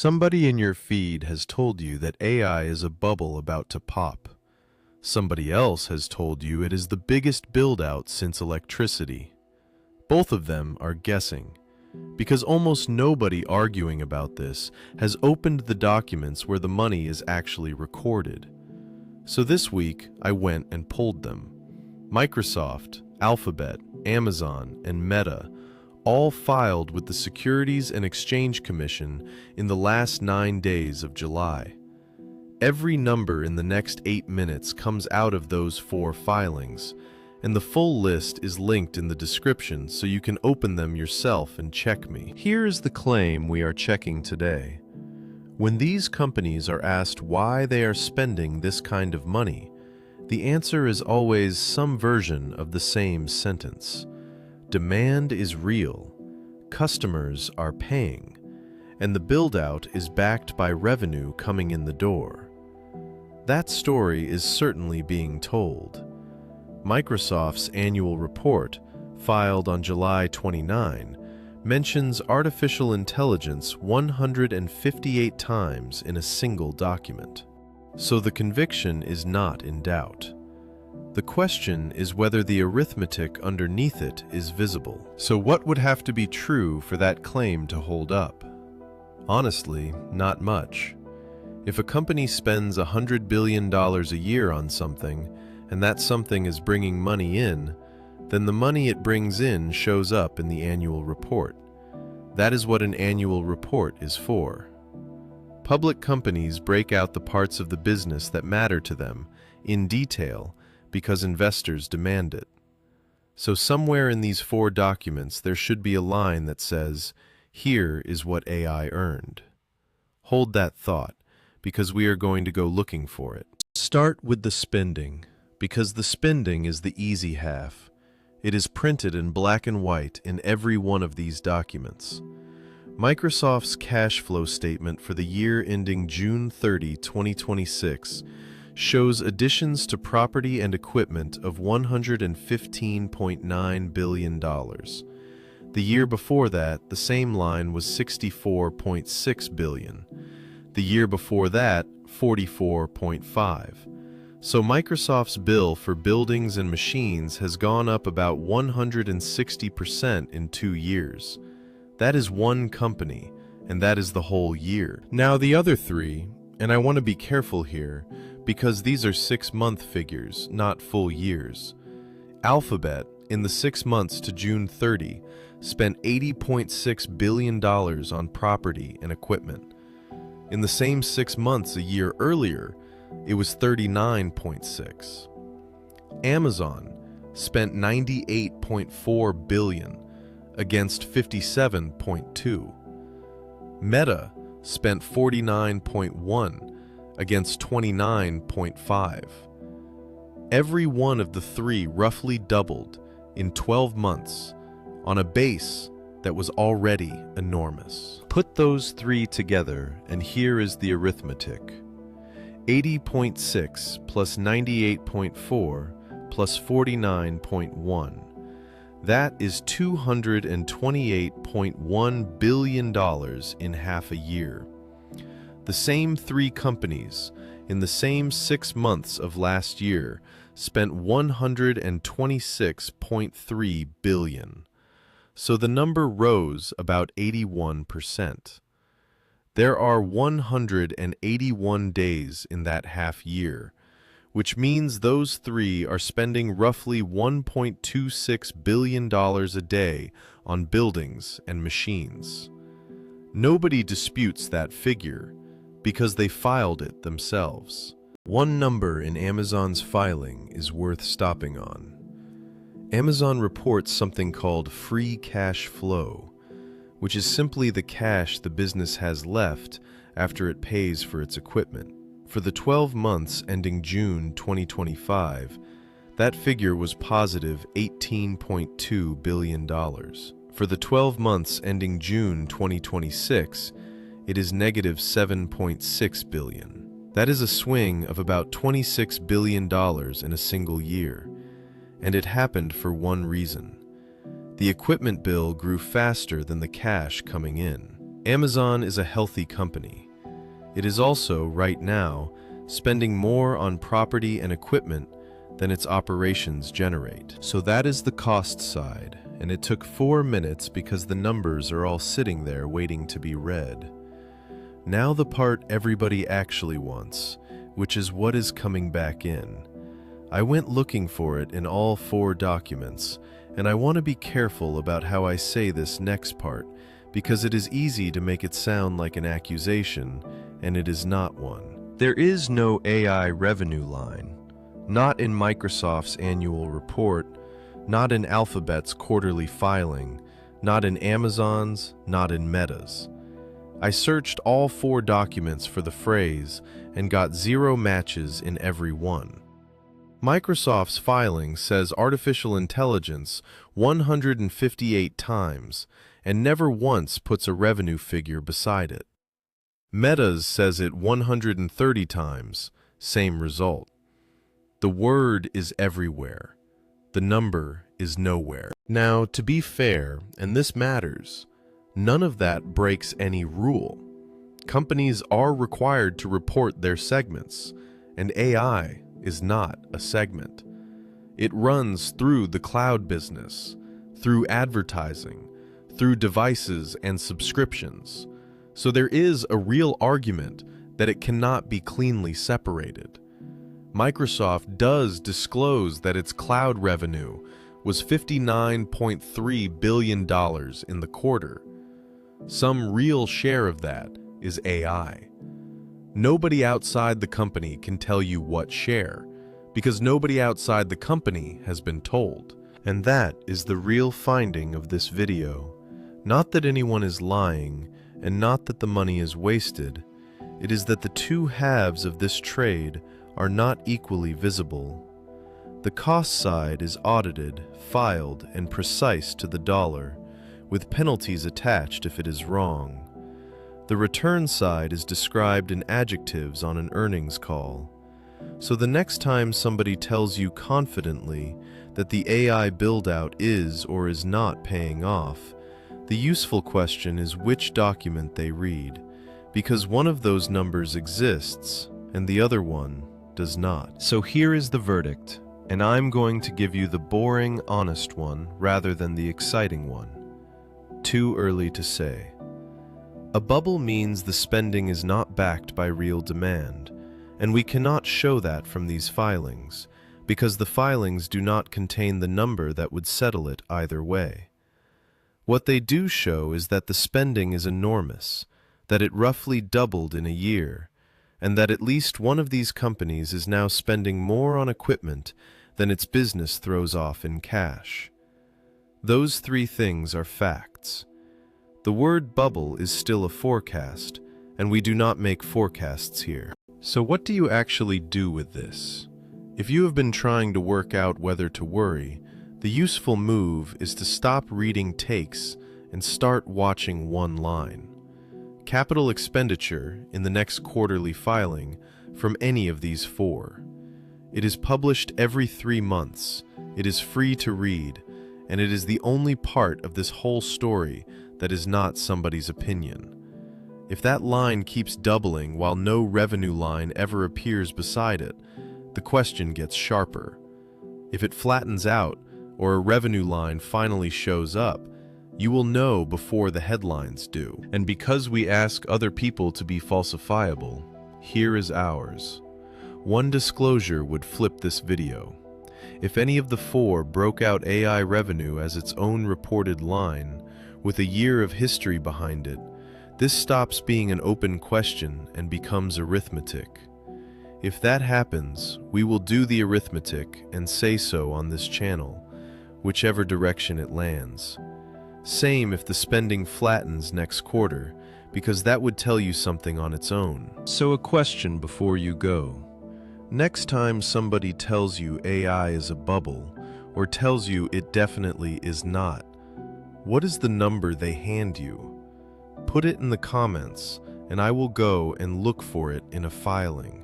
Somebody in your feed has told you that AI is a bubble about to pop. Somebody else has told you it is the biggest build-out since electricity. Both of them are guessing, because almost nobody arguing about this has opened the documents where the money is actually recorded. So this week, I went and pulled them. Microsoft, Alphabet, Amazon, and Meta all filed with the Securities and Exchange Commission in the last 9 days of July. Every number in the next 8 minutes comes out of those 4 filings, and the full list is linked in the description so you can open them yourself and check me. Here is the claim we are checking today. When these companies are asked why they are spending this kind of money, the answer is always some version of the same sentence. Demand is real, customers are paying, and the build-out is backed by revenue coming in the door. That story is certainly being told. Microsoft's annual report, filed on July 29, mentions artificial intelligence 158 times in a single document. So the conviction is not in doubt. The question is whether the arithmetic underneath it is visible. So what would have to be true for that claim to hold up? Honestly, not much. If a company spends $100 billion a year on something, and that something is bringing money in, then the money it brings in shows up in the annual report. That is what an annual report is for. Public companies break out the parts of the business that matter to them in detail because investors demand it. So somewhere in these 4 documents there should be a line that says, "Here is what AI earned." Hold that thought, because we are going to go looking for it. Start with the spending, because the spending is the easy half. It is printed in black and white in every one of these documents. Microsoft's cash flow statement for the year ending June 30, 2026 shows additions to property and equipment of $115.9 billion. The year before that, the same line was $64.6 billion. The year before that, $44.5. So Microsoft's bill for buildings and machines has gone up about 160% in 2 years. That is one company, and that is the whole year. Now the other 3, and I want to be careful here, because these are 6-month figures, not full years. Alphabet, in the 6 months to June 30, spent $80.6 billion on property and equipment. In the same 6 months a year earlier, it was $39.6. Amazon spent $98.4 billion against $57.2. Meta spent $49.1 against $29.5. Every one of the 3 roughly doubled in 12 months on a base that was already enormous. Put those 3 together, and here is the arithmetic. 80.6 plus 98.4 plus 49.1. That is $228.1 billion in half a year. The same 3 companies, in the same 6 months of last year, spent $126.3 billion. So the number rose about 81%. There are 181 days in that half year, which means those 3 are spending roughly $1.26 billion a day on buildings and machines. Nobody disputes that figure, because they filed it themselves. One number in Amazon's filing is worth stopping on. Amazon reports something called free cash flow, which is simply the cash the business has left after it pays for its equipment. For the 12 months ending June 2025, that figure was positive $18.2 billion. For the 12 months ending June 2026, it is negative $7.6 billion. That is a swing of about $26 billion in a single year, and it happened for one reason. The equipment bill grew faster than the cash coming in. Amazon is a healthy company. It is also, right now, spending more on property and equipment than its operations generate. So that is the cost side, and it took 4 minutes because the numbers are all sitting there waiting to be read. Now the part everybody actually wants, which is what is coming back in. I went looking for it in all 4 documents, and I want to be careful about how I say this next part, because it is easy to make it sound like an accusation, and it is not one. There is no AI revenue line. Not in Microsoft's annual report, not in Alphabet's quarterly filing, not in Amazon's, not in Meta's. I searched all 4 documents for the phrase and got 0 matches in every one. Microsoft's filing says artificial intelligence 158 times and never once puts a revenue figure beside it. Meta's says it 130 times, same result. The word is everywhere. The number is nowhere. Now, to be fair, and this matters, none of that breaks any rule. Companies are required to report their segments, and AI is not a segment. It runs through the cloud business, through advertising, through devices and subscriptions. So there is a real argument that it cannot be cleanly separated. Microsoft does disclose that its cloud revenue was $59.3 billion in the quarter. Some real share of that is AI. Nobody outside the company can tell you what share, because nobody outside the company has been told. And that is the real finding of this video. Not that anyone is lying, and not that the money is wasted. It is that the 2 halves of this trade are not equally visible. The cost side is audited, filed, and precise to the dollar, with penalties attached if it is wrong. The return side is described in adjectives on an earnings call. So the next time somebody tells you confidently that the AI build-out is or is not paying off, the useful question is which document they read, because one of those numbers exists and the other one does not. So here is the verdict, and I'm going to give you the boring, honest one rather than the exciting one. Too early to say. A bubble means the spending is not backed by real demand, and we cannot show that from these filings, because the filings do not contain the number that would settle it either way. What they do show is that the spending is enormous, that it roughly doubled in a year, and that at least one of these companies is now spending more on equipment than its business throws off in cash. Those 3 things are facts. The word bubble is still a forecast, and we do not make forecasts here. So what do you actually do with this? If you have been trying to work out whether to worry, the useful move is to stop reading takes and start watching one line. Capital expenditure in the next quarterly filing from any of these 4. It is published every 3 months, it is free to read, and it is the only part of this whole story that is not somebody's opinion. If that line keeps doubling while no revenue line ever appears beside it, the question gets sharper. If it flattens out, or a revenue line finally shows up, you will know before the headlines do. And because we ask other people to be falsifiable, here is ours. One disclosure would flip this video. If any of the 4 broke out AI revenue as its own reported line, with a year of history behind it, this stops being an open question and becomes arithmetic. If that happens, we will do the arithmetic and say so on this channel, whichever direction it lands. Same if the spending flattens next quarter, because that would tell you something on its own. So a question before you go. Next time somebody tells you AI is a bubble, or tells you it definitely is not, what is the number they hand you? Put it in the comments, and I will go and look for it in a filing.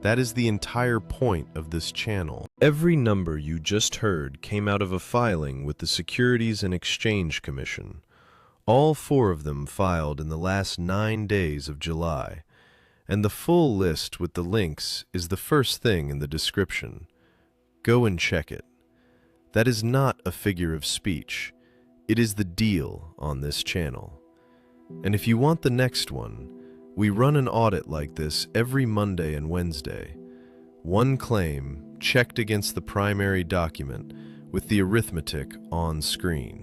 That is the entire point of this channel. Every number you just heard came out of a filing with the Securities and Exchange Commission. all 4 of them filed in the last 9 days of July, and the full list with the links is the first thing in the description. Go and check it. That is not a figure of speech. It is the deal on this channel. And if you want the next one, we run an audit like this every Monday and Wednesday. One claim checked against the primary document with the arithmetic on screen.